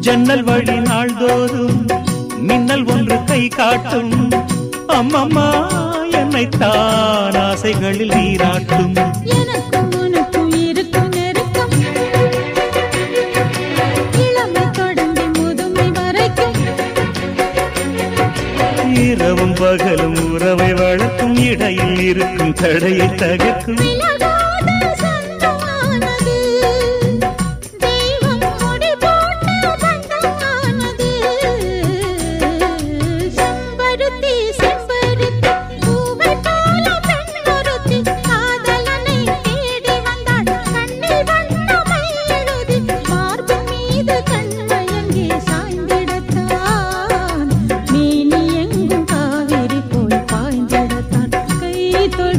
ஜன்னல் வழி நாள்தோறும் மின்னல் ஒன்று கை காட்டும் அம்மம்மா என்னைத்தான் ஆசைகளில் நீராட்டும் எனக்கும் உனக்கும் இருக்கும் நெருக்கம் இளமை தொடங்கி முதுமை வரைக்கும் இரவும் பகலும் உறவை வளர்க்கும் இடையில் இருக்கும் தடையை தகர்க்கும் விலகாத